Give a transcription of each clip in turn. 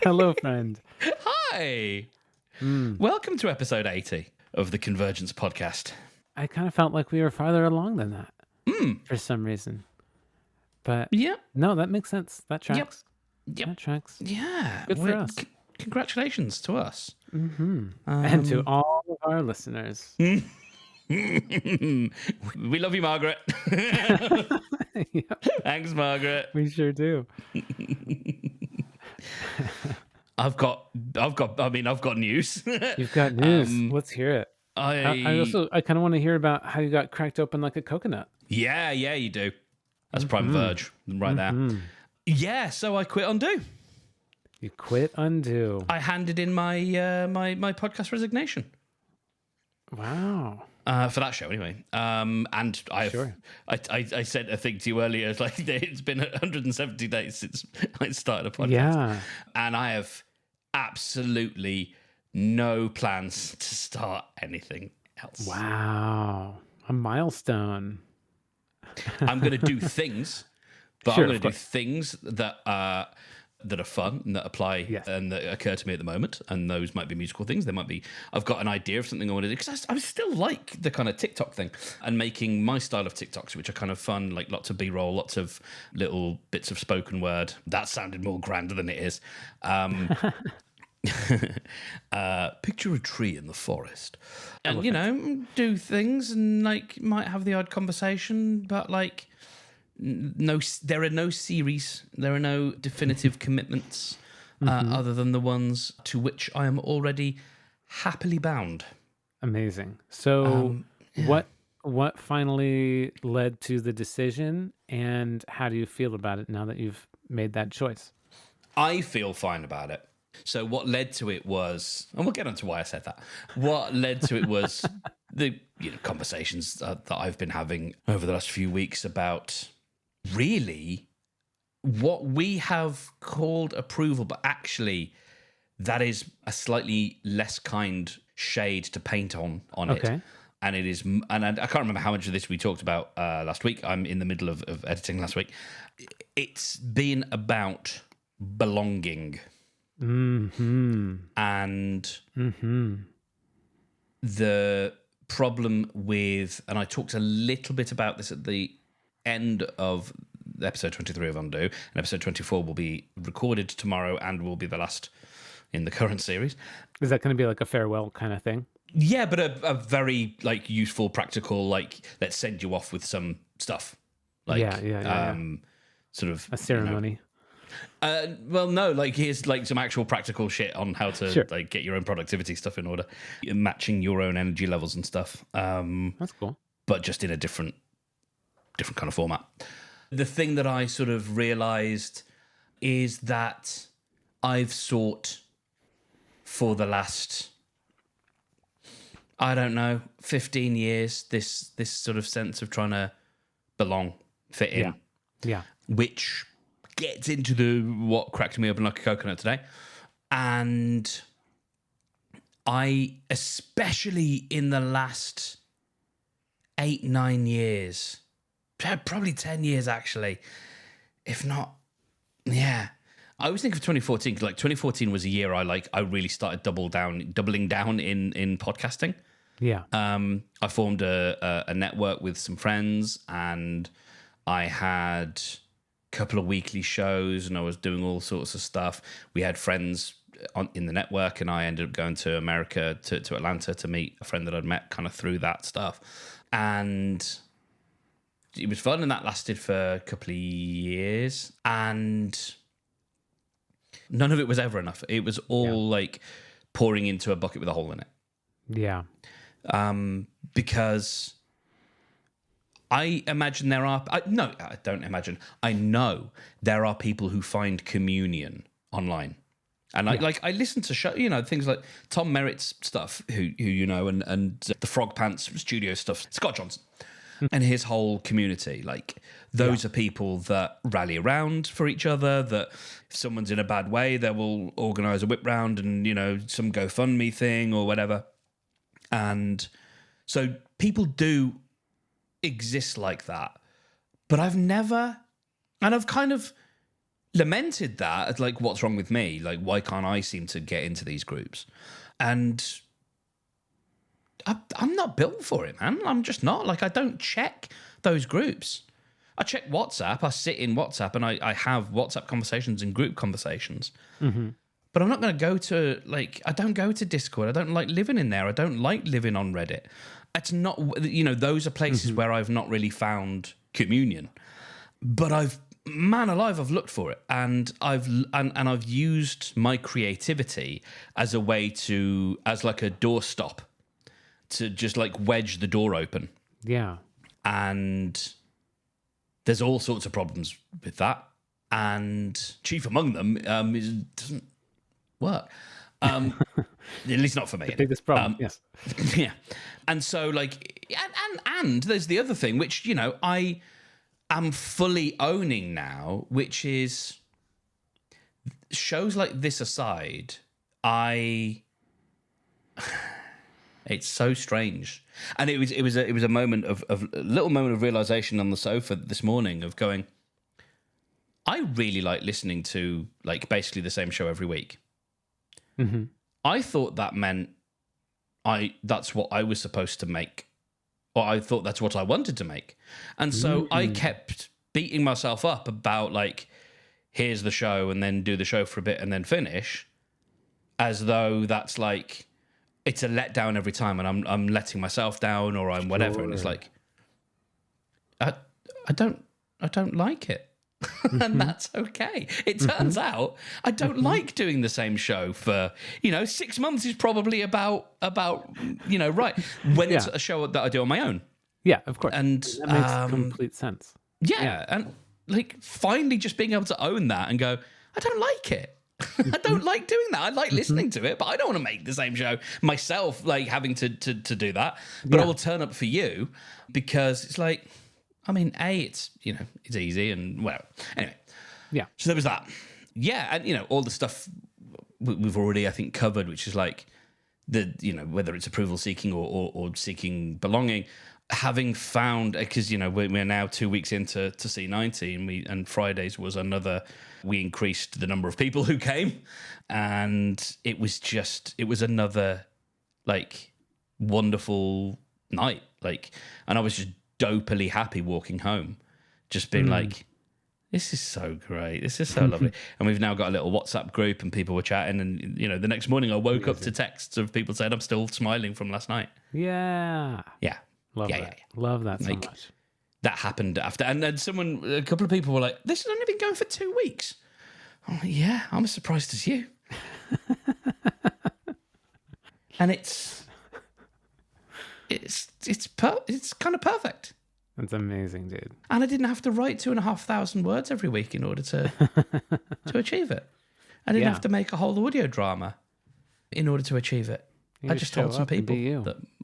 Hello, friend. Hi. Mm. Welcome to episode 80 of the Convergence podcast. I kind of felt like we were farther along than that Mm. for some reason. But Yep. no, that makes sense. That tracks. Yep. That tracks. Yeah. Good for us. Congratulations to us. Mm-hmm. And to all of our listeners. We love you, Margaret. Yep, Thanks, Margaret. we sure do. I've got news. You've got news. Let's hear it. I kind of want to hear about how you got cracked open like a coconut. Yeah, you do. That's prime verge right there. Yeah, so I quit Undo. You quit Undo. I handed in my my podcast resignation. Wow. For that show, anyway. And I said a thing to you earlier. It's like it's been 170 days since I started a podcast. Yeah. And I have absolutely no plans to start anything else. Wow. A milestone. I'm going to do things, but Sure, I'm going of to do course. things that are fun and that apply and that occur to me at the moment. And those might be musical things. They might be, I've got an idea of something I want to do because I still like the kind of TikTok thing and making my style of TikToks, which are kind of fun, like lots of B-roll, lots of little bits of spoken word. That sounded more grander than it is. Picture a tree in the forest and, you know, do things and like might have the odd conversation, but like, no, there are no series. There are no definitive commitments other than the ones to which I am already happily bound. Amazing. So what finally led to the decision, and how do you feel about it now that you've made that choice? I feel fine about it. So what led to it was, and we'll get onto why I said that. What led to it was the conversations that I've been having over the last few weeks about really what we have called approval, but actually that is a slightly less kind shade to paint on it. And it is, and I can't remember how much of this we talked about last week. I'm in the middle of editing last week. It's been about belonging. And the problem with, and I talked a little bit about this at the end of episode 23 of Undo, and episode 24 will be recorded tomorrow and will be the last in the current series. Is that going to be like a farewell kind of thing? Yeah, but a very like useful, practical, like let's send you off with some stuff. Like, sort of a ceremony. Well, no, like here's like some actual practical shit on how to like get your own productivity stuff in order, matching your own energy levels and stuff. That's cool, but just in a different kind of format. The thing that I sort of realized is that I've sought for the last, I don't know, 15 years, this sort of sense of trying to belong, fit in. Yeah. Which gets into what cracked me open like a coconut today. And I, especially in the last 8-9 years, probably 10 years actually, if not, I was thinking of 2014, like 2014 was a year I really started doubling down in podcasting. I formed a network with some friends, and I had a couple of weekly shows, and I was doing all sorts of stuff. We had friends in the network, and I ended up going to America, to Atlanta, to meet a friend that I'd met kind of through that stuff. And it was fun, and that lasted for a couple of years, and none of it was ever enough. It was all like pouring into a bucket with a hole in it. Yeah. Because I imagine there are... I don't imagine. I know there are people who find communion online. And I listen to things like Tom Merritt's stuff, who you know, and the Frog Pants studio stuff, Scott Johnson, and his whole community. Like, those are people that rally around for each other, that if someone's in a bad way, they will organise a whip round and, some GoFundMe thing or whatever. And so people do exist like that. But I've never... And I've kind of lamented that as like, what's wrong with me? Like, why can't I seem to get into these groups? And I'm not built for it, man. I'm just not. Like, I don't check those groups. I check WhatsApp. I sit in WhatsApp and I have WhatsApp conversations and group conversations. Mm-hmm. But I'm not going to go to, like, I don't go to Discord. I don't like living in there. I don't like living on Reddit. It's not, those are places where I've not really found communion. But man alive, I've looked for it. And I've used my creativity as a way as like a doorstop to just like wedge the door open. Yeah. And there's all sorts of problems with that. And chief among them is it doesn't work. At least not for me. The biggest problem, yes. Yeah. And so, like, and there's the other thing, which, I am fully owning now, which is shows like this aside, it's so strange. And it was a moment of a little moment of realization on the sofa this morning of going, I really like listening to like basically the same show every week. Mm-hmm. I thought that meant that's what I was supposed to make, or I thought that's what I wanted to make. And so I kept beating myself up about like, here's the show and then do the show for a bit and then finish, as though that's like, it's a letdown every time and I'm letting myself down or I'm whatever. Sure. And it's like, I don't like it. And that's okay. It turns out I don't like doing the same show for 6 months is probably about right when it's a show that I do on my own. Yeah, of course. And that makes complete sense. Yeah, and like finally just being able to own that and go, I don't like it. I don't like doing that. I like listening to it, but I don't want to make the same show myself, like having to do that. But I will turn up for you because it's like, I mean, it's it's easy and whatever. Anyway, yeah. So there was that. Yeah, and all the stuff we've already, I think, covered, which is like the whether it's approval seeking or seeking belonging. Having found, because we're now 2 weeks into C90, and Fridays was another. We increased the number of people who came, and it was another like wonderful night. Like, and I was just dopily happy walking home, just being like, this is so great, this is so lovely. And we've now got a little WhatsApp group and people were chatting, and the next morning I woke up to texts of people saying I'm still smiling from last night. Yeah Love that. Yeah. Love that so like, much. That happened after, and then a couple of people were like, this has only been going for 2 weeks. I'm like, yeah, I'm as surprised as you. And it's kind of perfect. That's amazing, dude. And I didn't have to write 2,500 words every week in order to achieve it. I didn't have to make a whole audio drama in order to achieve it. I just told some people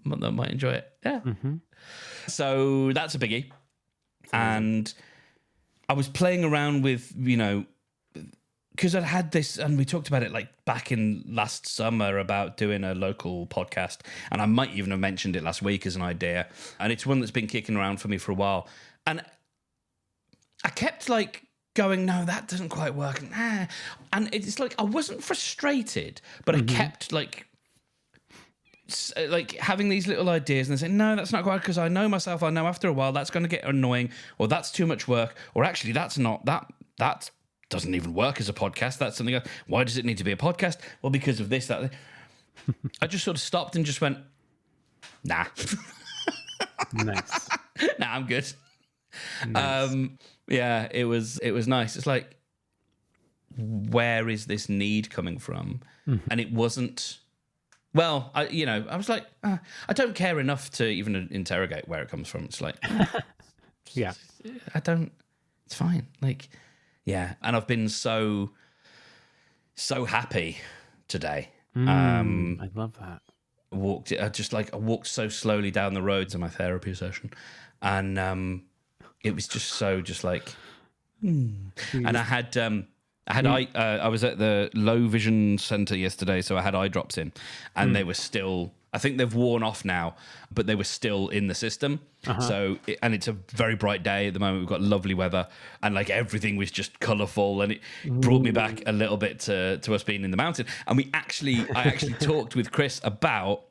that might enjoy it. Yeah. Mm-hmm. So that's a biggie. And I was playing around with, because I'd had this, and we talked about it like back in last summer about doing a local podcast, and I might even have mentioned it last week as an idea, and it's one that's been kicking around for me for a while, and I kept like going, no, that doesn't quite work, and it's like I wasn't frustrated, but I kept like having these little ideas and saying, no, that's not quite, because I know myself, I know after a while that's going to get annoying, or that's too much work, or actually that's not that doesn't even work as a podcast. That's something else. Why does it need to be a podcast? Well, because of this, that. I just sort of stopped and just went, nah. Nice. Nah, I'm good. Nice. Yeah, it was nice. It's like, where is this need coming from? And it wasn't, well, I was like, I don't care enough to even interrogate where it comes from. It's like, yeah, it's fine. Like, yeah, and I've been so happy today. I love that. I walked so slowly down the road to my therapy session, and it was just like, and I was at the low vision center yesterday, so I had eye drops in, and they were still I think they've worn off now, but they were still in the system. So, and it's a very bright day at the moment. We've got lovely weather, and like everything was just colourful, and it brought me back a little bit to us being in the mountain. And I actually talked with Chris about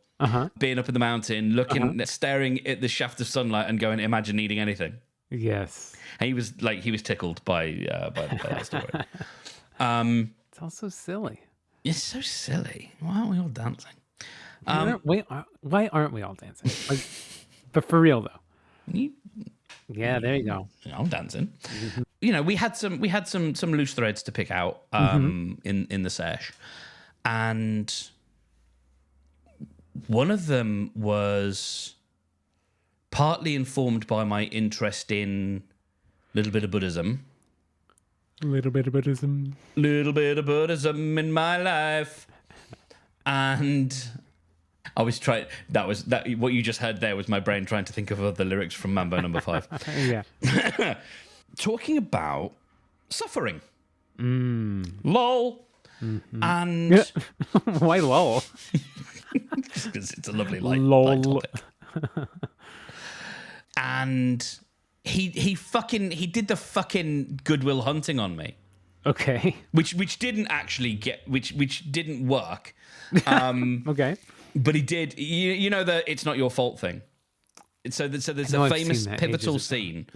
being up in the mountain, looking, staring at the shaft of sunlight, and going, "Imagine needing anything." Yes. And he was tickled by that story. It's also silly. It's so silly. Why aren't we all dancing? Why aren't we all dancing? Like, but for real though. Yeah, there you go. I'm dancing. You know, we had some loose threads to pick out in the sesh, and one of them was partly informed by my interest in a little bit of Buddhism. Little bit of Buddhism. Little bit of Buddhism in my life. And I was trying, what you just heard there was my brain trying to think of the lyrics from Mambo number 5. Yeah. Talking about suffering. Lol. And why lol? because it's a lovely light Lol. topic. And he did the fucking Goodwill Hunting on me. Okay. Which didn't actually which didn't work. Okay. But he did. You know the "it's not your fault" thing. So there's a famous pivotal scene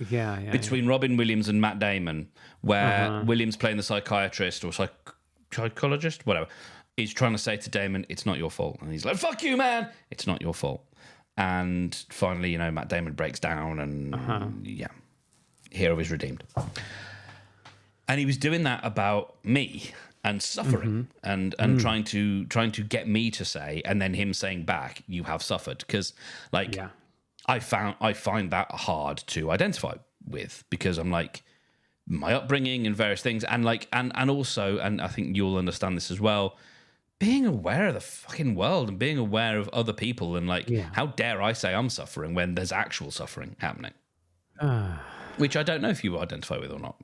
between Robin Williams and Matt Damon where Williams playing the psychiatrist or psychologist, whatever, is trying to say to Damon, "It's not your fault," and he's like, "Fuck you, man! It's not your fault." And finally, you know, Matt Damon breaks down, and hero is redeemed. And he was doing that about me and suffering, and trying to get me to say, and then him saying back, "You have suffered," because I find that hard to identify with, because I'm like, my upbringing and various things, and like and also, and I think you'll understand this as well, being aware of the fucking world and being aware of other people, and like, how dare I say I'm suffering when there's actual suffering happening? Which I don't know if you identify with or not.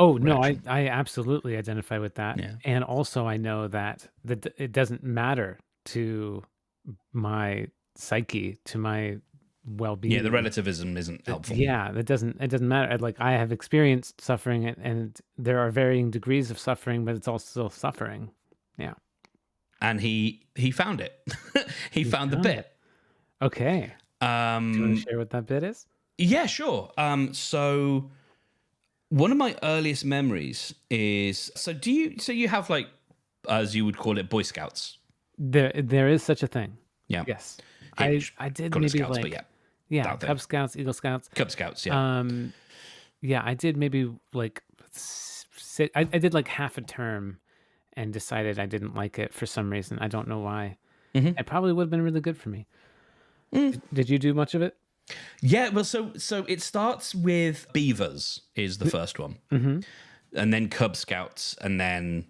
No, I absolutely identify with that. Yeah. And also I know that it doesn't matter to my psyche, to my well-being. Yeah, the relativism isn't helpful. Yeah, it doesn't matter. Like, I have experienced suffering, and there are varying degrees of suffering, but it's all still suffering. Yeah. And he found it. he found the bit. Okay. Do you want to share what that bit is? Yeah, sure. So one of my earliest memories is, so you have, like, as you would call it, Boy Scouts? There is such a thing. Yeah. Yes. I did maybe Scouts, like, but Cub Scouts, Eagle Scouts. Cub Scouts, yeah. Yeah, I did maybe like I did like half a term and decided I didn't like it for some reason. I don't know why. It probably would have been really good for me. Did you do much of it? Yeah, well, so it starts with Beavers is the first one, and then Cub Scouts, and then,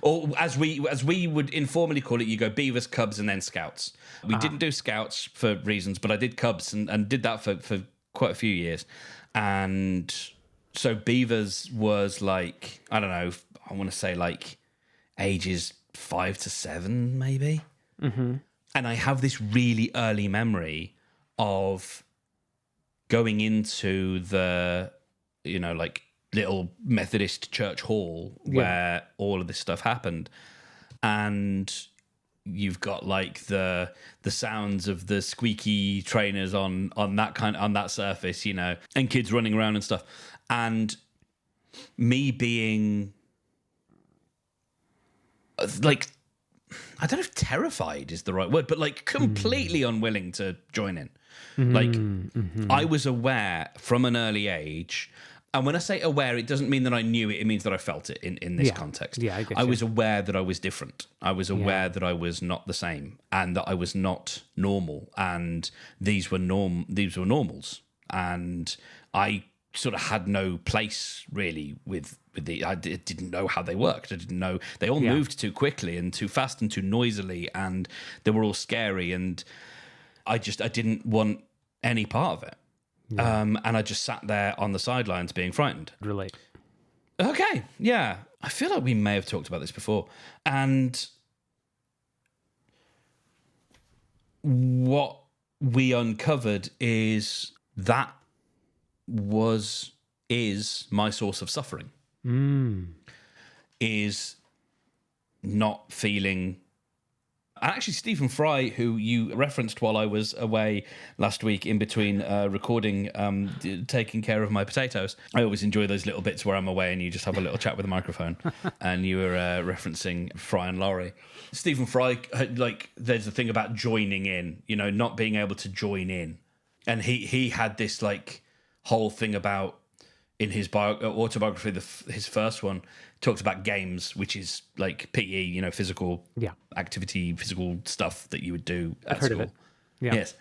or as we would informally call it, you go Beavers, Cubs, and then Scouts. We didn't do Scouts for reasons, but I did Cubs and did that for quite a few years, and so Beavers was like, I don't know, I want to say like ages 5 to 7 maybe, and I have this really early memory of going into the, you know, like little Methodist church hall where all of this stuff happened, and you've got like the sounds of the squeaky trainers on that surface, you know, and kids running around and stuff, and me being like, I don't know if terrified is the right word, but like completely unwilling to join in. Like, I was aware from an early age, and when I say aware, it doesn't mean that I knew it. It means that I felt it in this context. Yeah, I was aware that I was different. I was aware that I was not the same, and that I was not normal. And these were normals, and I sort of had no place really with I didn't know how they worked. I didn't know, they all moved too quickly and too fast and too noisily, and they were all scary, and I didn't want any part of it. And I just sat there on the sidelines being frightened. Relate. Okay, yeah. I feel like we may have talked about this before. And what we uncovered is that is my source of suffering. Is not feeling. And actually, Stephen Fry, who you referenced while I was away last week in between recording, taking care of my potatoes. I always enjoy those little bits where I'm away and you just have a little chat with the microphone. And you were referencing Fry and Laurie. Stephen Fry, there's a thing about joining in, not being able to join in. And he had this whole thing about, in his autobiography, his first one, talked about games, which is like PE, physical activity, physical stuff that you would do at I've heard school. of it. Yeah. Yes.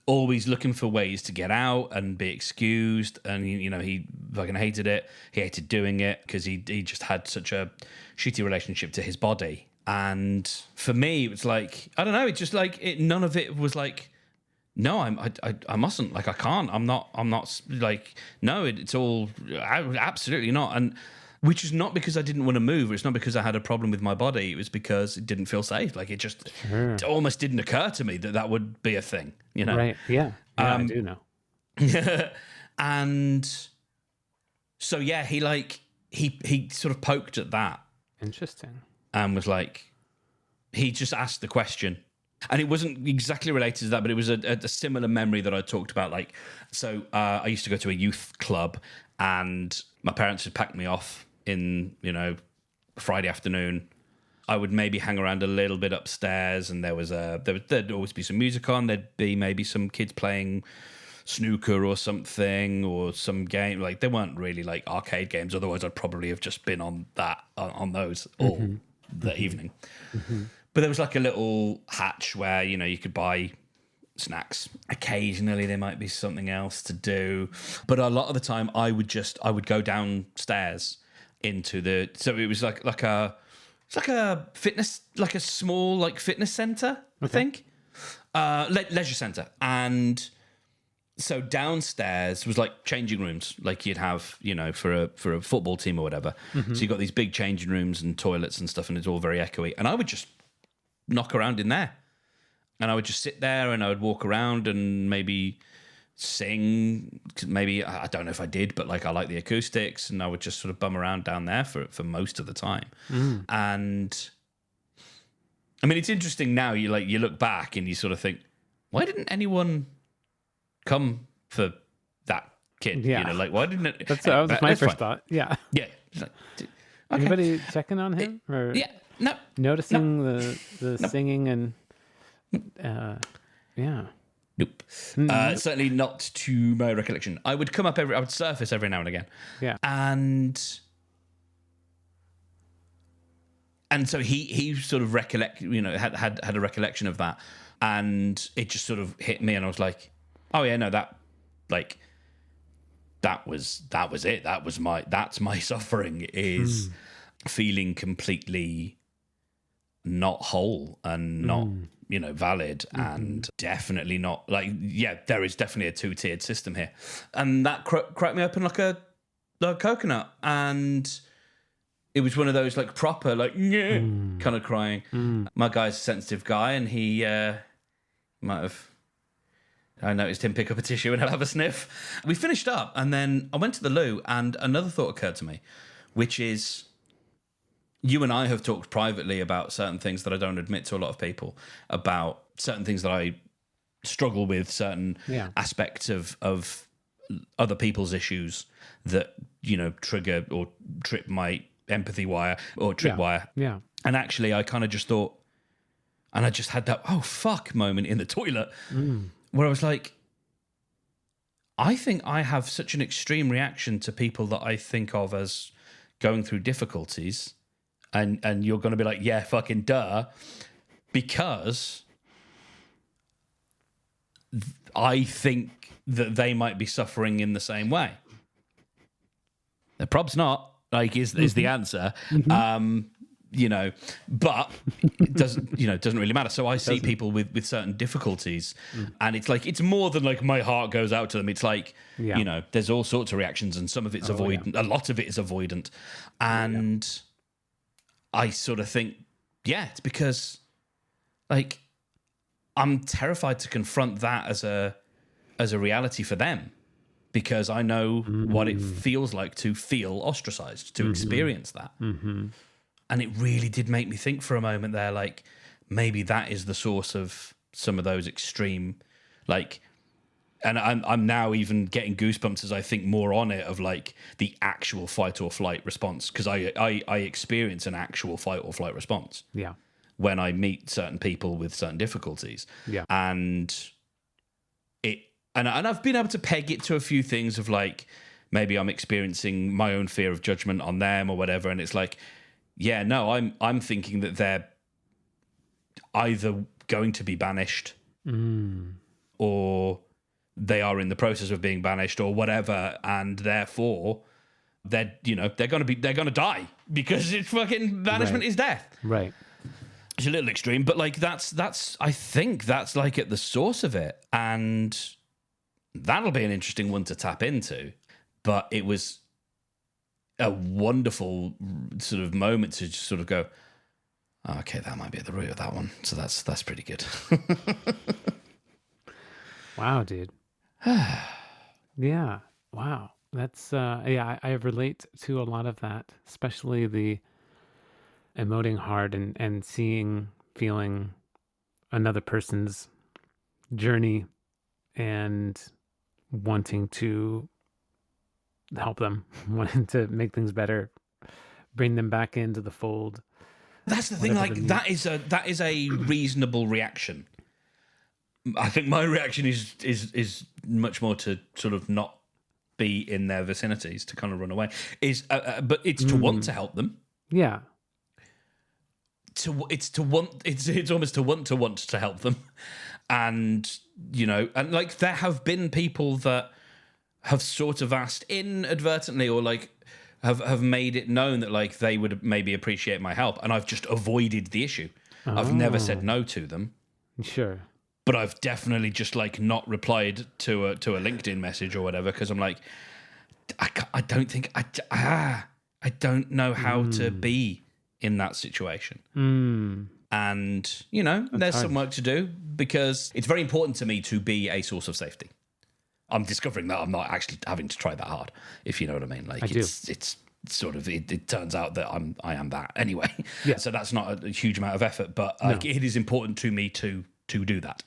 Always looking for ways to get out and be excused. And, he fucking hated it. He hated doing it because he just had such a shitty relationship to his body. And for me, it's like, I don't know, it's just like, none of it was like, no, I mustn't. I can't. I'm not no, it's all absolutely not. And which is not because I didn't want to move. It's not because I had a problem with my body. It was because it didn't feel safe. It almost didn't occur to me that would be a thing, Right. Yeah. I do know. And so, yeah, he sort of poked at that. Interesting. And was like, he just asked the question. And it wasn't exactly related to that, but it was a similar memory that I talked about. I used to go to a youth club, and my parents had packed me off in, Friday afternoon. I would maybe hang around a little bit upstairs, and there'd always be some music on. There'd be maybe some kids playing snooker or something, or some game. They weren't really arcade games. Otherwise, I'd probably have just been on those all the evening. Mm-hmm. But there was a little hatch where, you could buy snacks. Occasionally there might be something else to do. But a lot of the time I would go downstairs into so it was like a fitness, a small fitness center, I think. Leisure center. And so downstairs was changing rooms, you'd have, for a football team or whatever. Mm-hmm. So you got these big changing rooms and toilets and stuff, and it's all very echoey. And I would just knock around in there, and I would just sit there and I would walk around and maybe sing. Maybe I don't know if I did, but I like the acoustics, and I would just sort of bum around down there for most of the time. And I mean, it's interesting now. You look back and you sort of think, why didn't anyone come for that kid? Yeah, why didn't it? That was my first thought. Yeah. Okay. Anybody checking on him or? Yeah. No. Noticing the singing and yeah. Nope. Certainly not to my recollection. I would come up I would surface every now and again. Yeah. And so he sort of had a recollection of that, and it just sort of hit me, and I was like, oh yeah, no, that was it. That's my suffering, is feeling completely not whole and not valid, and definitely not there is definitely a two-tiered system here, and that cracked me open like a coconut. And it was one of those proper kind of crying. My guy's a sensitive guy, and he might have, I noticed him pick up a tissue and have a sniff. We finished up, and then I went to the loo, and another thought occurred to me, which is, you and I have talked privately about certain things that I don't admit to a lot of people, about certain things that I struggle with, certain aspects of other people's issues that, trigger or trip my empathy wire or tripwire. Yeah. And actually, I kind of just thought, and I just had that, oh, fuck moment in the toilet where I was like, I think I have such an extreme reaction to people that I think of as going through difficulties. And you're going to be like, yeah, fucking duh, because I think that they might be suffering in the same way. The prob's not, is the answer. But it doesn't really matter. So I see people with certain difficulties, and it's it's more than my heart goes out to them. It's there's all sorts of reactions, and some of it's avoidant. Yeah. A lot of it is avoidant. And I sort of think, it's because I'm terrified to confront that as a reality for them, because I know what it feels like to feel ostracized, to experience that. And it really did make me think for a moment there, like, maybe that is the source of some of those extreme, like, and I'm now even getting goosebumps as I think more on it, of like the actual fight or flight response, because I experience an actual fight or flight response. Yeah. When I meet certain people with certain difficulties. Yeah. And I've been able to peg it to a few things of like, maybe I'm experiencing my own fear of judgment on them or whatever. And it's like, yeah, no, I'm thinking that they're either going to be banished or they are in the process of being banished or whatever. And therefore they're going to die, because it's fucking banishment is death. Right. It's a little extreme, but like that's I think that's like at the source of it, and that'll be an interesting one to tap into. But it was a wonderful sort of moment to just sort of go, okay, that might be at the root of that one. So that's pretty good. Wow, dude. Yeah. Wow. That's I relate to a lot of that, especially the emoting hard and feeling another person's journey and wanting to help them, wanting to make things better, bring them back into the fold. That's the thing, like that is a reasonable reaction. I think my reaction is much more to sort of not be in their vicinities, to kind of run away. But it's to want to help them. Yeah. It's almost to want to help them. And and like there have been people that have sort of asked inadvertently, or like have made it known that like they would maybe appreciate my help, and I've just avoided the issue. I've never said no to them. Sure. But I've definitely just like not replied to a LinkedIn message or whatever, because I'm like, I don't know how to be in that situation. And there's some work to do, because it's very important to me to be a source of safety. I'm discovering that I'm not actually having to try that hard, if you know what I mean. Like it's sort of it turns out that I am that anyway. Yeah. So that's not a huge amount of effort, but like it is important to me to do that.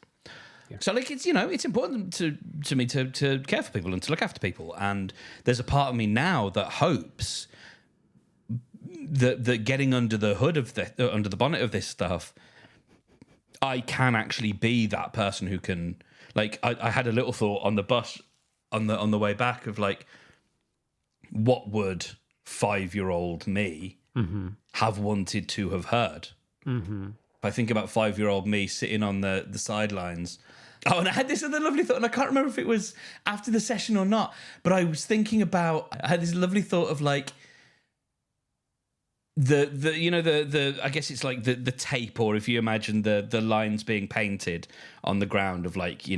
Yeah. So like it's important to me to care for people and to look after people. And there's a part of me now that hopes that getting under the hood of under the bonnet of this stuff, I can actually be that person who can, like, I had a little thought on the bus on the way back of like, what would 5-year-old me have wanted to have heard? If I think about 5-year-old me sitting on the sidelines. Oh, and I had this other lovely thought, and I can't remember if it was after the session or not, but I was thinking about, I had this lovely thought of like, the I guess it's like the tape, or if you imagine the lines being painted on the ground of like,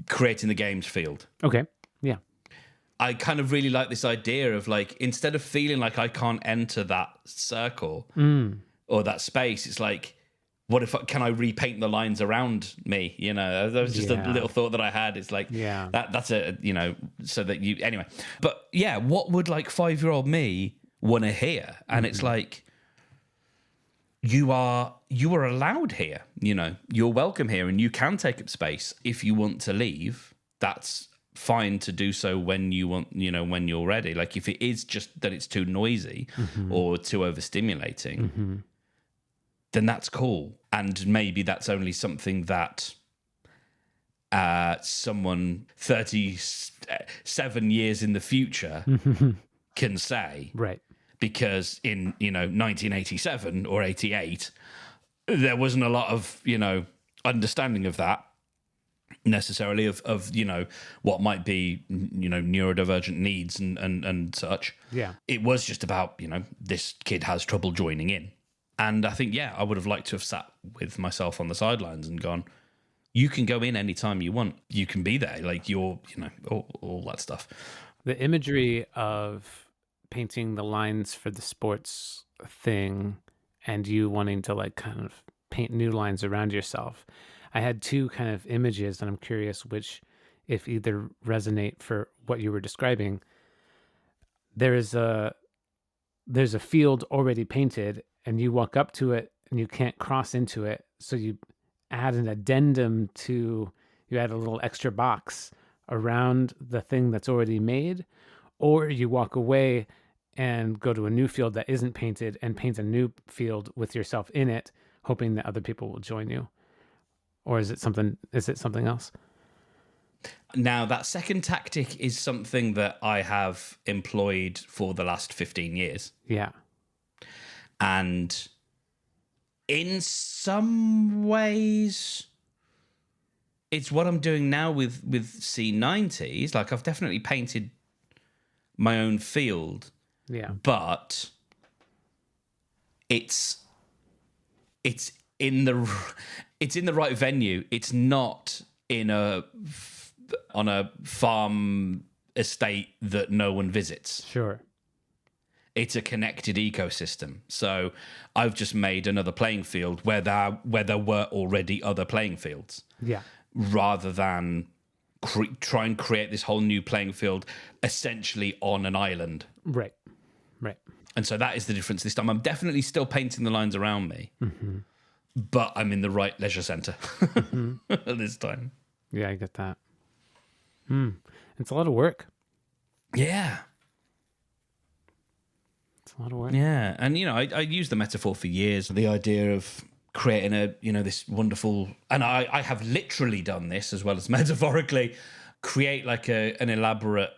creating the games field. Okay. Yeah. I kind of really like this idea of like, instead of feeling like I can't enter that circle or that space, it's like, what if can I repaint the lines around me? That was just a little thought that I had. It's like, that's a so that you anyway. But yeah, what would like 5-year-old me want to hear? And it's like, you are allowed here, you're welcome here, and you can take up space. If you want to leave, that's fine to do so when you want, when you're ready. Like if it is just that it's too noisy or too overstimulating, then that's cool. And maybe that's only something that someone 37 years in the future can say. Right. Because in 1987 or 88, there wasn't a lot of understanding of that necessarily, of what might be neurodivergent needs and such. Yeah, it was just about this kid has trouble joining in, and I think I would have liked to have sat with myself on the sidelines and gone, you can go in anytime you want, you can be there, like you're all that stuff. The imagery of painting the lines for the sports thing and you wanting to like kind of paint new lines around yourself, I had two kind of images, and I'm curious which, if either resonate for what you were describing. There's a field already painted, and you walk up to it and you can't cross into it, so you add an addendum to, you add a little extra box around the thing that's already made, or you walk away and go to a new field that isn't painted and paint a new field with yourself in it, hoping that other people will join you. Or is it something else? Now, that second tactic is something that I have employed for the last 15 years. Yeah. And in some ways, it's what I'm doing now with C90s. Like, I've definitely painted my own field. Yeah. But it's in the right venue. It's not on a farm estate that no one visits. Sure. It's a connected ecosystem. So I've just made another playing field where there were already other playing fields. Yeah. Rather than try and create this whole new playing field essentially on an island. Right. And so that is the difference this time. I'm definitely still painting the lines around me, but I'm in the right leisure centre this time. Yeah, I get that. It's a lot of work. Yeah. It's a lot of work. Yeah. And, I used the metaphor for years, the idea of creating this wonderful, and I have literally done this as well as metaphorically, create like an elaborate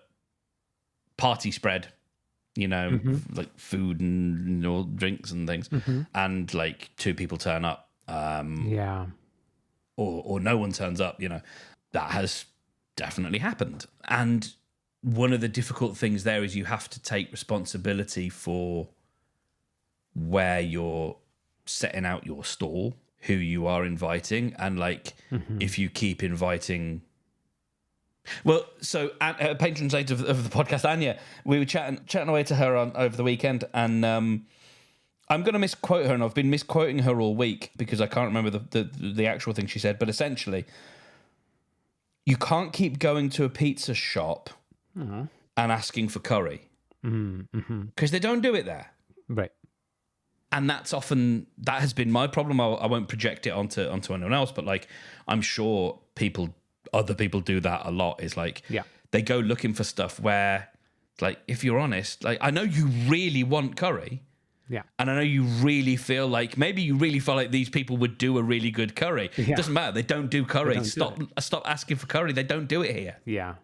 party spread, like food and all drinks and things, and like 2 people turn up, Yeah. or no one turns up, that has definitely happened. And one of the difficult things there is you have to take responsibility for where you're setting out your stall, who you are inviting, and like if you keep inviting. Well, so patron saint of the podcast, Anya, we were chatting away to her over the weekend, and I'm going to misquote her, and I've been misquoting her all week because I can't remember the actual thing she said. But essentially, you can't keep going to a pizza shop and asking for curry because they don't do it there. Right. And that has been my problem. I won't project it onto anyone else, but like I'm sure other people do that a lot. Is like they go looking for stuff where, like, if you're honest, like I know you really want curry. Yeah. And I know you really feel like these people would do a really good curry. Yeah. It doesn't matter. They don't do curry. Stop asking for curry. They don't do it here. Yeah.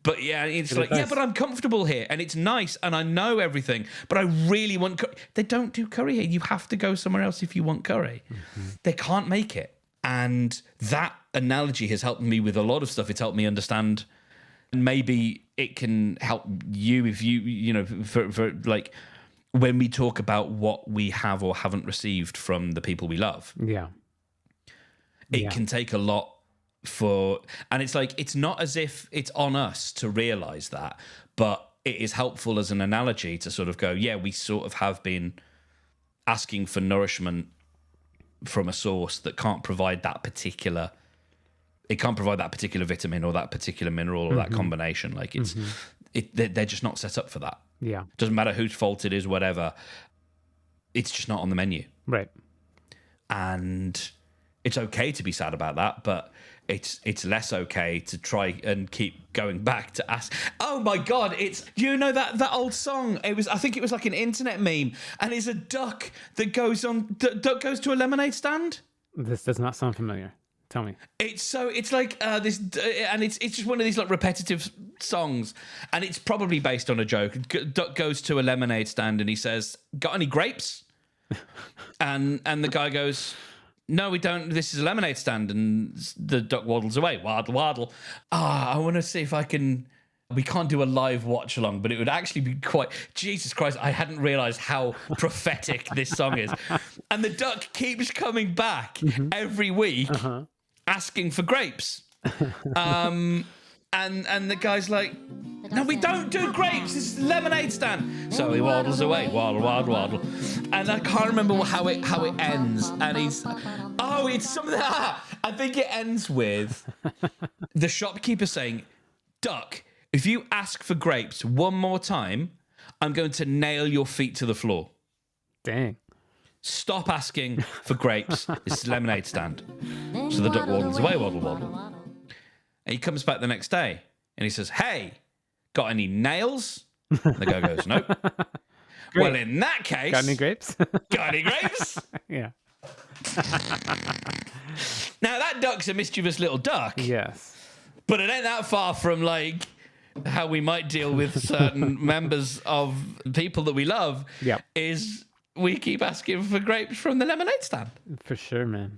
But yeah, it's like, yeah, but I'm comfortable here and it's nice and I know everything, but I really want curry. They don't do curry here. You have to go somewhere else if you want curry. They can't make it. And that analogy has helped me with a lot of stuff. It's helped me understand, and maybe it can help you if for like, when we talk about what we have or haven't received from the people we love. Yeah. It can take a lot and it's like, it's not as if it's on us to realize that, but it is helpful as an analogy to sort of go, yeah, we sort of have been asking for nourishment from a source that can't provide that particular vitamin or that particular mineral or that combination. Like they're just not set up for that. Yeah. Doesn't matter whose fault it is, whatever. It's just not on the menu. Right. And it's okay to be sad about that, but it's less okay to try and keep going back to ask. Oh my God! That old song. I think it was like an internet meme, and it's a duck that goes to a lemonade stand. This does not sound familiar. Tell me. It's like this, and it's just one of these like repetitive songs, and it's probably based on a joke. Duck goes to a lemonade stand and he says, "Got any grapes?" and the guy goes, "No, we don't. This is a lemonade stand." And the duck waddles away. Waddle, waddle. I want to see if I can. We can't do a live watch along, but it would actually be quite. Jesus Christ! I hadn't realised how prophetic this song is. And the duck keeps coming back every week, asking for grapes. And the guy's like, "No, we don't do grapes. This is a lemonade stand." So he waddles away, waddle, waddle, waddle. And I can't remember how it ends. And he's, Oh, it's something. I think it ends with the shopkeeper saying, "Duck, if you ask for grapes one more time, I'm going to nail your feet to the floor. Dang. Stop asking for grapes. This is a lemonade stand." So the duck waddles away, waddle, waddle. And he comes back the next day and he says, "Hey, got any nails?" And the guy goes, "Nope." Well, in that case, got any grapes? got any grapes? Yeah. Now, that duck's a mischievous little duck. Yes. But it ain't that far from, like, how we might deal with certain members of people that we love. Yeah. Is we keep asking for grapes from the lemonade stand. For sure, man.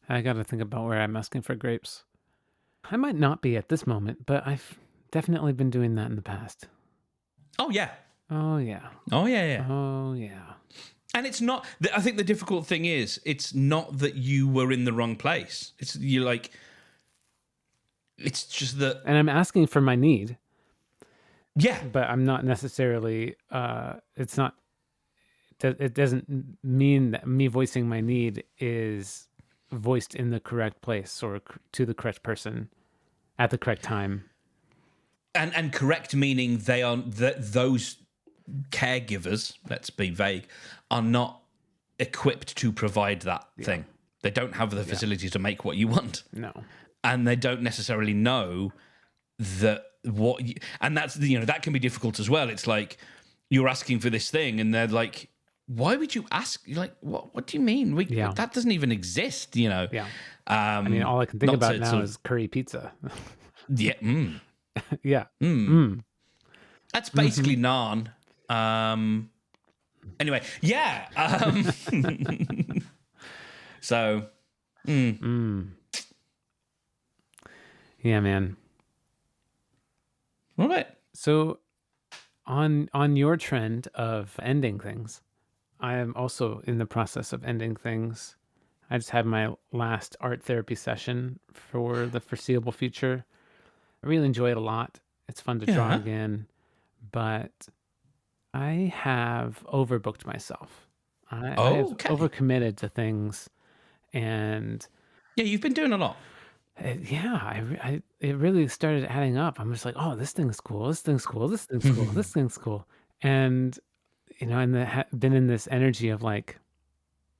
I got to think about where I'm asking for grapes. I might not be at this moment, but I've definitely been doing that in the past. Oh, yeah. Oh, yeah. Oh, yeah. Oh, yeah. And it's not, I think the difficult thing is, it's not that you were in the wrong place. It's just that. And I'm asking for my need. Yeah. But I'm not necessarily, it doesn't mean that me voicing my need is voiced in the correct place or to the correct person at the correct time. And correct meaning they are those caregivers, let's be vague, are not equipped to provide that thing. They don't have the facilities to make what you want. No. And they don't necessarily know that and that's, that can be difficult as well. It's like you're asking for this thing and they're like, why would you ask? You're like, what do you mean? That doesn't even exist, Yeah. I mean, all I can think about now is curry pizza. Yeah. Yeah. That's basically naan. Anyway, yeah. So, yeah, man. All right. So, on your trend of ending things, I am also in the process of ending things. I just had my last art therapy session for the foreseeable future. I really enjoy it a lot. It's fun to draw again, but I have overbooked myself. I have overcommitted to things, and yeah, you've been doing a lot. It really started adding up. I'm just like, oh, this thing's cool. This thing's cool. This thing's cool. This thing's cool. And been in this energy of like,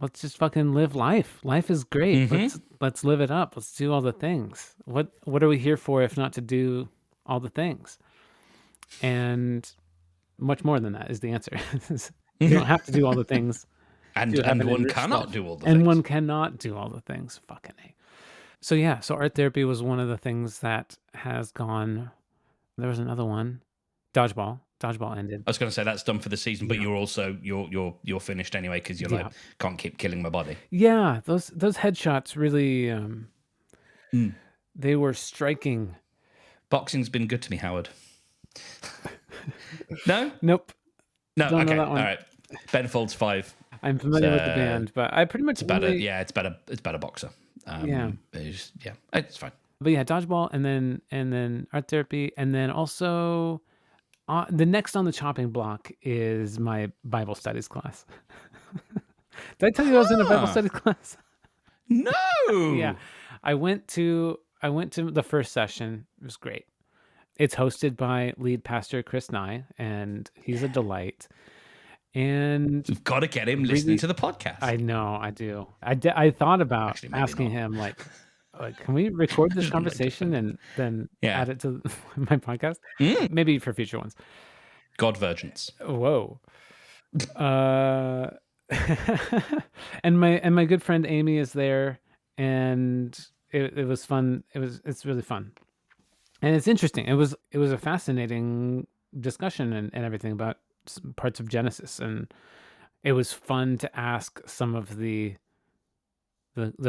let's just fucking live life. Life is great. Let's live it up. Let's do all the things. What are we here for if not to do all the things? And much more than that is the answer. You don't have to do all the things. And one cannot do all the things. And one cannot do all the things. Fucking A. So yeah, so art therapy was one of the things that has gone. There was another one, dodgeball. Dodgeball ended. I was going to say that's done for the season, but you're also you're finished anyway because you're like, can't keep killing my body. Yeah, those headshots really they were striking. Boxing's been good to me, Howard. No? Nope. No, okay. All right. Ben Folds 5. I'm familiar with the band, but I pretty much it's about a boxer. It's fine. But yeah, dodgeball and then art therapy, and then also the next on the chopping block is my Bible studies class. Did I tell you I was in a Bible studies class? No. Yeah. I went to the first session. It was great. It's hosted by lead pastor Chris Nye, and he's a delight. And you've got to get him listening to the podcast. I know, I do. I thought about asking him, like, can we record this conversation and then add it to my podcast? Maybe for future ones. Convergence. Whoa. And my good friend Amy is there, and it was fun. It's really fun. And it's interesting. It was a fascinating discussion and everything about parts of Genesis, and it was fun to ask some of the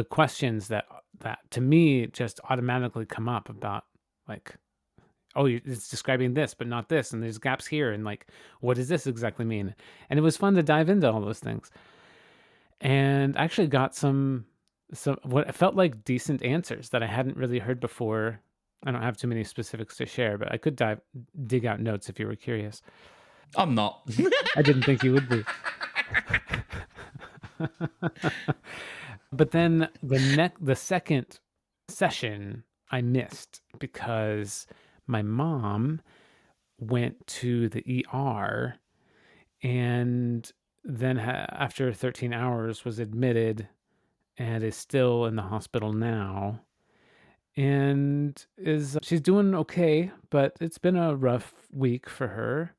questions that to me just automatically come up about, like, oh, it's describing this but not this, and there's gaps here, and like, what does this exactly mean? And it was fun to dive into all those things, and I actually got some what felt like decent answers that I hadn't really heard before. I don't have too many specifics to share, but I could dig out notes if you were curious. I'm not. I didn't think you would be. But then the second session I missed because my mom went to the ER and then after 13 hours was admitted and is still in the hospital now and is she's doing okay, but it's been a rough week for her.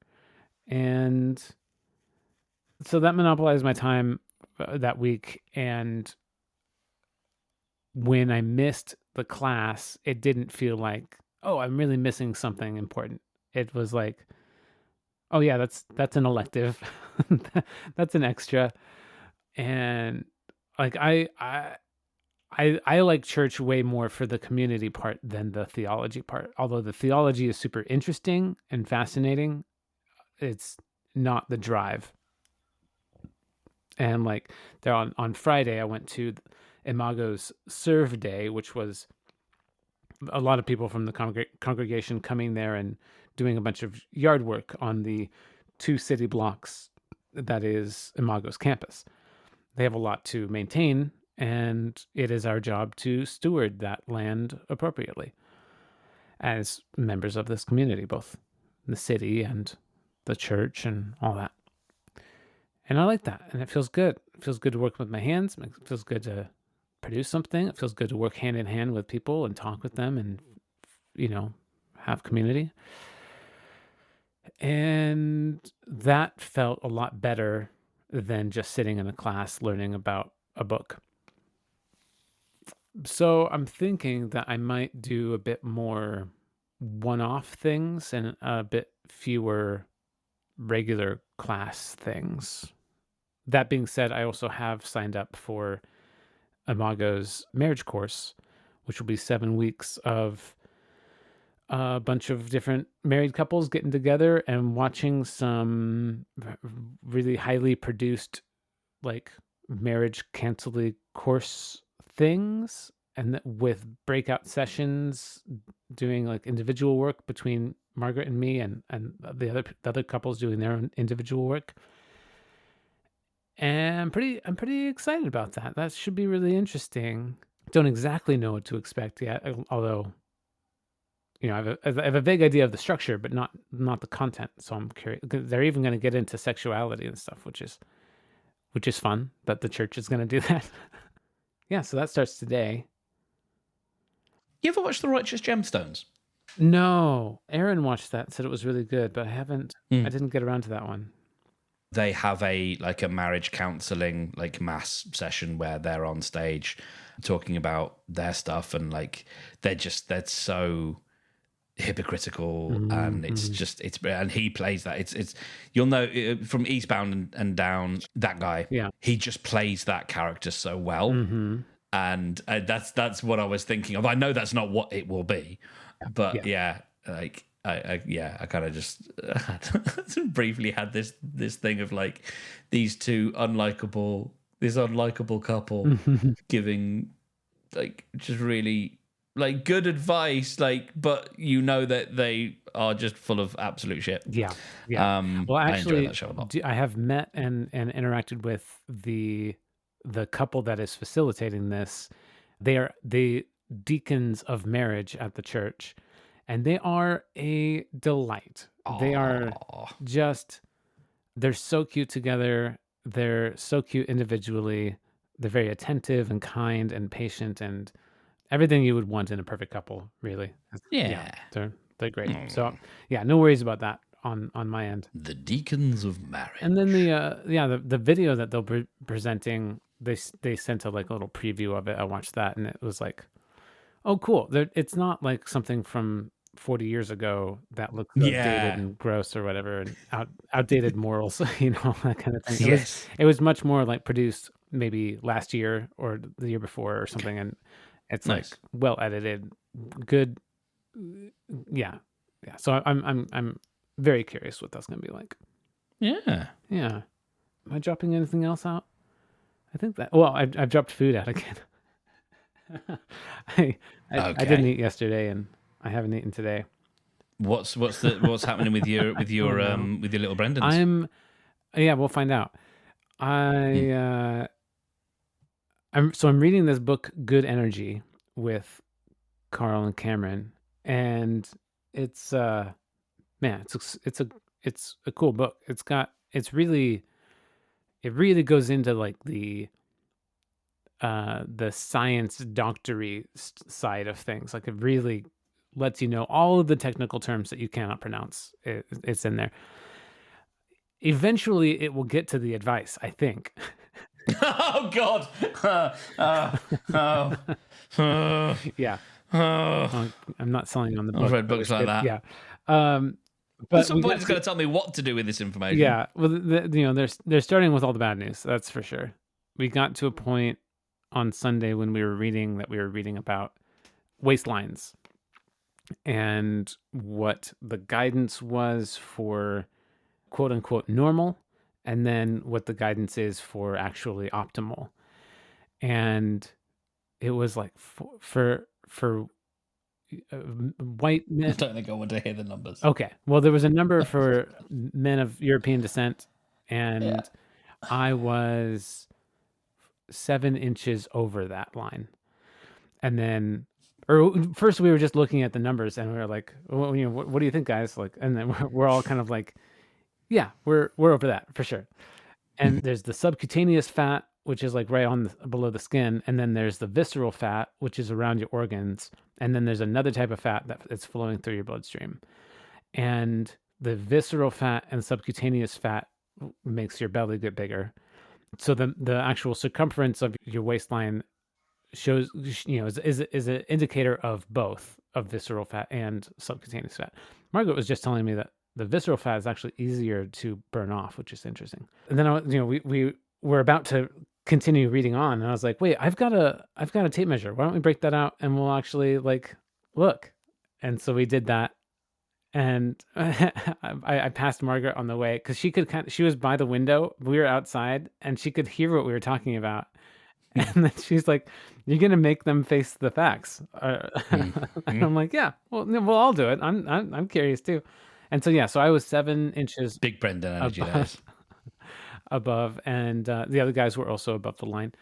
And so that monopolized my time that week. And when I missed the class, it didn't feel like, oh, I'm really missing something important. It was like, oh yeah, that's an elective. That's an extra. And like I like church way more for the community part than the theology part. Although the theology is super interesting and fascinating, it's not the drive. And like there on Friday, I went to Imago's Serve Day, which was a lot of people from the congregation coming there and doing a bunch of yard work on the 2 city blocks that is Imago's campus. They have a lot to maintain, and it is our job to steward that land appropriately as members of this community, both the city and the church and all that. And I like that, and it feels good. It feels good to work with my hands. It feels good to produce something. It feels good to work hand in hand with people and talk with them and, have community. And that felt a lot better than just sitting in a class learning about a book. So I'm thinking that I might do a bit more one-off things and a bit fewer regular class things. That being said, I also have signed up for Imago's marriage course, which will be 7 weeks of a bunch of different married couples getting together and watching some really highly produced, like, marriage counseling course things, and with breakout sessions doing like individual work between Margaret and me, and the other couples doing their own individual work. And I'm pretty excited about that. That should be really interesting. Don't exactly know what to expect yet, although I have a vague idea of the structure, but not the content. So I'm curious. They're even going to get into sexuality and stuff, which is fun that the church is going to do that. Yeah, so that starts today. You ever watch The Righteous Gemstones? No, Aaron watched that, said it was really good, but I haven't. I didn't get around to that one. They have a marriage counseling mass session where they're on stage talking about their stuff, and they're so hypocritical, and and he plays that. It's you'll know from Eastbound and Down, that guy. Yeah, he just plays that character so well, and that's what I was thinking of. I know that's not what it will be, but I kind of just briefly had this thing of these two unlikable couple giving just really good advice, but that they are just full of absolute shit. Yeah. Well, I actually, enjoy that show a lot. I have met and interacted with the couple that is facilitating this. They are the deacons of marriage at the church, and they are a delight. They are just, they're so cute together. They're so cute individually. They're very attentive and kind and patient and everything you would want in a perfect couple, really. Yeah. They're great. So yeah, no worries about that on my end. The deacons of marriage. And then the video that they'll be presenting, they sent a little preview of it. I watched that, and it was like, oh, cool. It's not like something from 40 years ago that looks outdated and gross or whatever, and outdated morals, that kind of thing. Yes. It was much more produced maybe last year or the year before or something, and it's nice. Well edited, good. Yeah. So I'm very curious what that's gonna be like. Yeah. Am I dropping anything else out? I think that. Well, I've dropped food out again. I didn't eat yesterday, and I haven't eaten today. What's happening with your with your little Brendans? We'll find out. I'm reading this book, Good Energy, with Carl and Cameron, and it's man, it's a cool book. It really goes into like the science doctory side of things. Like it really lets you know all of the technical terms that you cannot pronounce. It's in there. Eventually, it will get to the advice, I think. Oh God! Yeah. I'm not selling on the I've book. read books like that. Yeah. At But some we point, got it's to, going to tell me what to do with this information. yeah. Well, they're starting with all the bad news. That's for sure. We got to a point on Sunday when we were reading about waistlines and what the guidance was for quote unquote normal, and then what the guidance is for actually optimal. And it was like for white I men. don't think I want to hear the numbers. Okay, well, there was a number for men of European descent, and Yeah. I was 7 inches over that line. And then, or first we were just looking at the numbers, and we were like, well, what do you think, guys? Like, and then we're all kind of like, yeah, we're over that for sure. And there's the subcutaneous fat, which is like right on below the skin, and then there's the visceral fat, which is around your organs, and then there's another type of fat that's flowing through your bloodstream. And the visceral fat and subcutaneous fat makes your belly get bigger. So the actual circumference of your waistline shows, is an indicator of both, of visceral fat and subcutaneous fat. Margaret was just telling me that the visceral fat is actually easier to burn off, which is interesting. And then we were about to continue reading on, and I was like, wait, I've got a tape measure. Why don't we break that out and we'll actually like look? And so we did that. And I passed Margaret on the way because she was by the window. We were outside, and she could hear what we were talking about. And then she's like, "You're gonna make them face the facts." And I'm like, "Yeah, well, we'll all do it. I'm curious too." And so yeah, so I was 7 inches Big Brendan energy, that is. above, above, and the other guys were also above the line.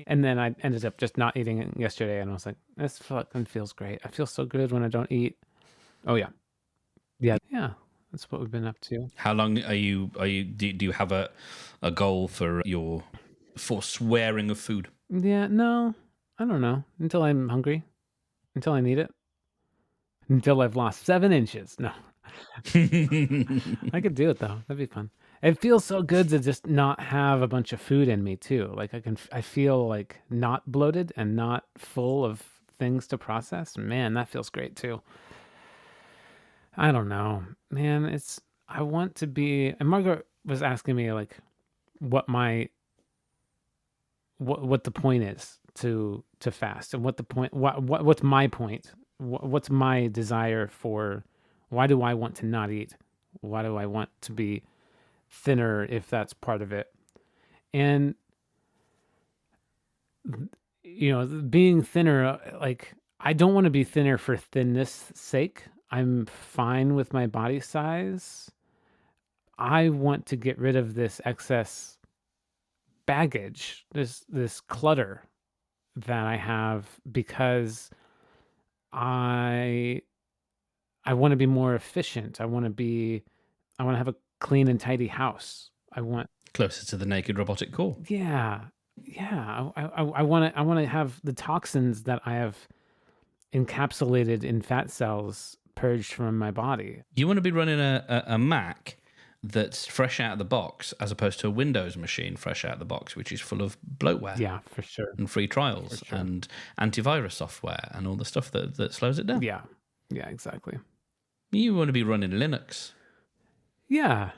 And then I ended up just not eating it yesterday, and I was like, "This fucking feels great. I feel so good when I don't eat." Oh yeah, yeah. That's what we've been up to. How long are you? Do you have a goal for your forswearing of food? Yeah, no, I don't know. Until I'm hungry, until I need it, until I've lost 7 inches. No, I could do it though. That'd be fun. It feels so good to just not have a bunch of food in me too. Like I feel like not bloated and not full of things to process. Man, that feels great too. I don't know, man. I want to be. And Margaret was asking me like, what my what the point is to fast, and what the point. What's my point? What's my desire for? Why do I want to not eat? Why do I want to be thinner if that's part of it? And being thinner, like I don't want to be thinner for thinness sake. I'm fine with my body size. I want to get rid of this excess baggage, this clutter that I have, because I want to be more efficient. I want to have a clean and tidy house. I want Closer to the naked robotic core. Yeah. Yeah. I want to have the toxins that I have encapsulated in fat cells purged from my body. You want to be running a Mac that's fresh out of the box, as opposed to a Windows machine fresh out of the box, which is full of bloatware. Yeah, for sure. And free trials and antivirus software and all the stuff that slows it down. Yeah. Yeah, exactly. You want to be running Linux. Yeah.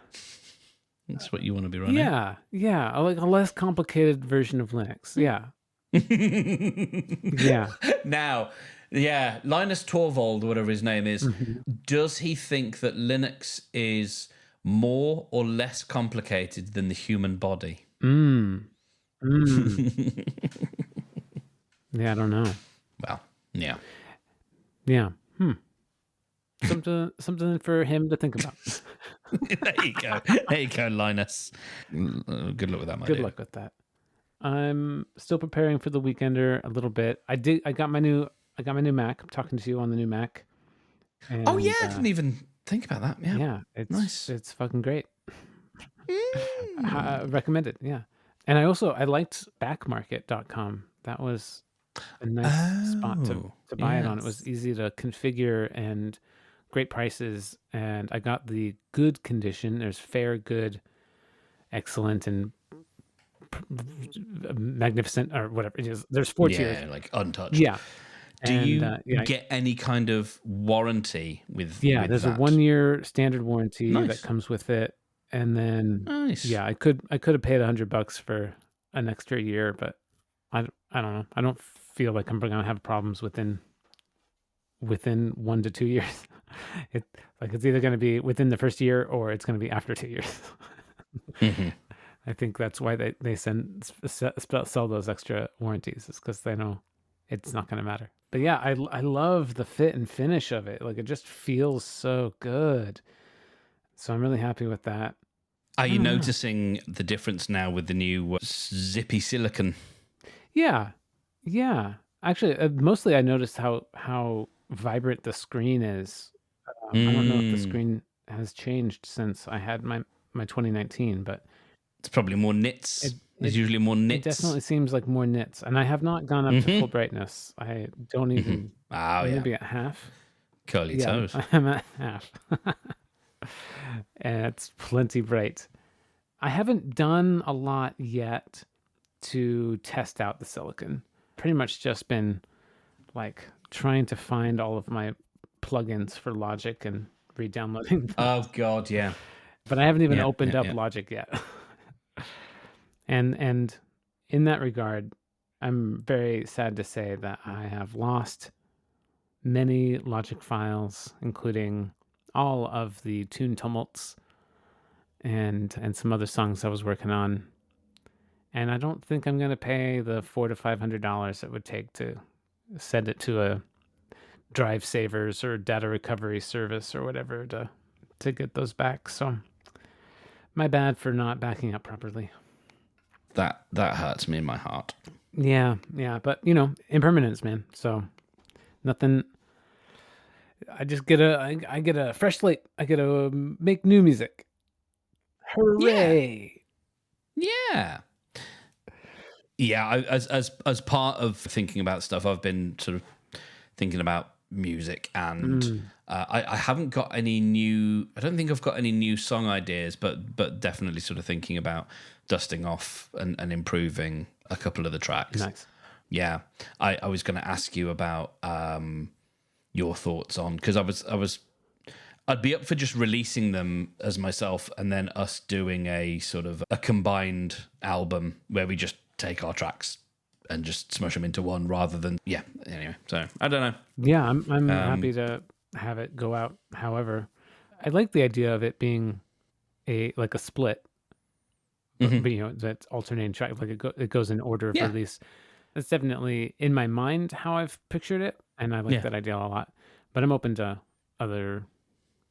That's what you want to be running. Yeah. Yeah. Like a less complicated version of Linux. Yeah. Yeah. Now, yeah, Linus Torvald, whatever his name is, does he think that Linux is more or less complicated than the human body? Yeah, I don't know. Well, yeah. Yeah. Something for him to think about. There you go. There you go, Linus. Good luck with that, my Good dude. luck with that. I'm still preparing for the weekender a little bit. I got my new Mac. I'm talking to you on the new Mac. Oh yeah, And I didn't even think about that. Yeah, yeah, nice. it's fucking great. Mm. Recommend it. Yeah. And I liked backmarket.com. That was a nice spot Oh, to buy it yeah. on. It was easy to configure and great prices. And I got the good condition. There's fair, good, excellent, and magnificent, or whatever it is. There's 4 tiers. Yeah, like untouched. Yeah. Do And you yeah, get any kind of warranty yeah, with there's a that? 1 year standard warranty that Nice, comes with it. And then, nice. yeah, I could have paid $100 for an extra year, but I don't know. I don't feel like I'm gonna have problems within 1 to 2 years. It like it's either gonna be within the first year or it's gonna be after 2 years. Hmm. I think that's why they sell those extra warranties, is because they know it's not gonna matter. But yeah, I love the fit and finish of it. Like it just feels so good. So I'm really happy with that. Are I you don't know. noticing the difference now with the new zippy silicon? Yeah, yeah. Actually, mostly I noticed how vibrant the screen is. I don't know if the Mm, screen has changed since I had my 2019, but it's probably more nits. it There's it usually more it nits. definitely seems like more nits. And I have not gone up to full Hmm. brightness. I don't Hmm. even. Oh I'm yeah, maybe at half. curly Yeah, toes. I'm at half, and it's plenty bright. I haven't done a lot yet to test out the silicon. Pretty much just been like trying to find all of my plugins for Logic and re-downloading them. Oh god, yeah, But I haven't even yeah, opened yeah, up yeah. Logic yet. And in that regard, I'm very sad to say that I have lost many Logic files, including all of the Tune Tumults and some other songs I was working on. And I don't think I'm gonna pay the $400 to $500 it would take to send it to a drive savers or data recovery service or whatever to get those back. So my bad for not backing up properly. That hurts me in my heart. Yeah, yeah, but impermanence, man. So nothing. I just I get a fresh slate. I get to make new music. Yeah, Hooray! yeah. Yeah, as part of thinking about stuff, I've been sort of thinking about music, and Mm, I haven't got any new. I don't think I've got any new song ideas, but definitely sort of thinking about dusting off and improving a couple of the tracks. nice. Yeah, I was going to ask you about your thoughts on, because I'd be up for just releasing them as myself and then us doing a sort of a combined album where we just take our tracks and just smush them into one rather than anyway, so I don't Yeah, I'm know. happy to have it go out. However, I like the idea of it being a split, Mhm. but that's alternating track. Like it goes in order of Yeah, release. That's definitely in my mind how I've pictured it, and I like yeah, that idea a lot. But I'm open to other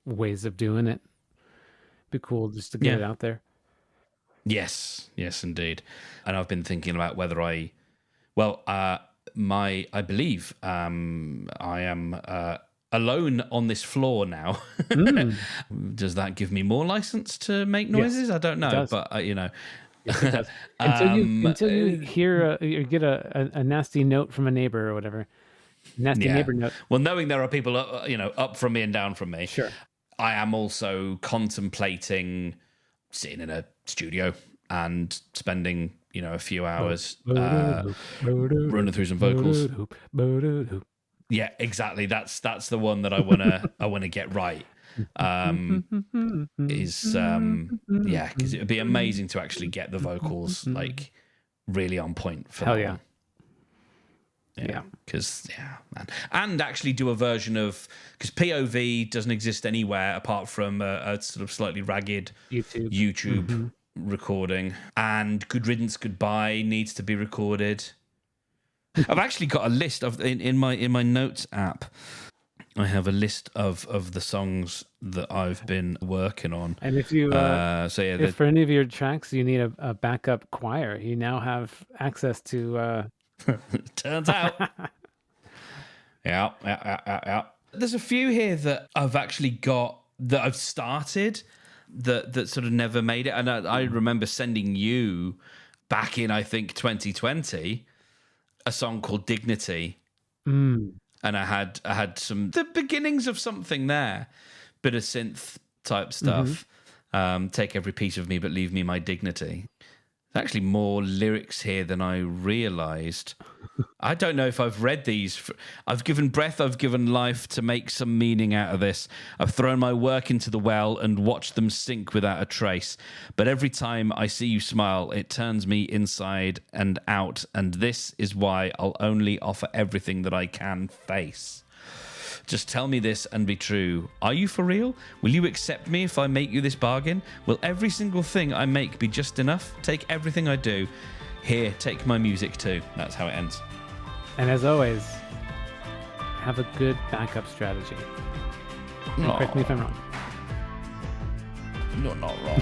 ways of doing it. Be cool just to get yeah. it out there. Yes, indeed. And I've been thinking about whether well, I believe I am alone on this floor now. Mm, Does that give me more license to make yes, noises? I don't it know, does. but Yes, it does. um, Until you uh, hear or get a nasty note from a neighbor or whatever, nasty yeah. neighbor note. Well, knowing there are people, up from me and down from me, Sure. I am also contemplating sitting in a studio and spending, a few hours running through some vocals. Yeah, exactly. That's the one that I wanna get right. Is Yeah, because it would be amazing to actually get the vocals like really on point for Hell that yeah. one. Yeah, Yeah. because man, and actually do a version of, because POV doesn't exist anywhere apart from a sort of slightly ragged YouTube. YouTube Hmm. recording, and Good Riddance Goodbye needs to be recorded. I've actually got a list of in my notes app I have a list of the songs that I've been working on. And if you, So yeah, if for any of your tracks you need a backup choir, you now have access to. turns out, yeah. There's a few here that I've actually got that I've started that sort of never made it, and I remember sending you back in I think 2020 a song called Dignity. And I had some the beginnings of something there, bit of synth type stuff. Take every piece of me, but leave me my dignity. There's actually more lyrics here than I realised. I don't know if I've read these. I've given breath, I've given life to make some meaning out of this. I've thrown my work into the well and watched them sink without a trace. But every time I see you smile, it turns me inside and out. And this is why I'll only offer everything that I can face. Just tell me this and be true. Are you for real? Will you accept me if I make you this bargain? Will every single thing I make be just enough? Take everything I do. Here, take my music too. That's how it ends. And as always, have a good backup strategy. And correct me if I'm wrong. You're not wrong.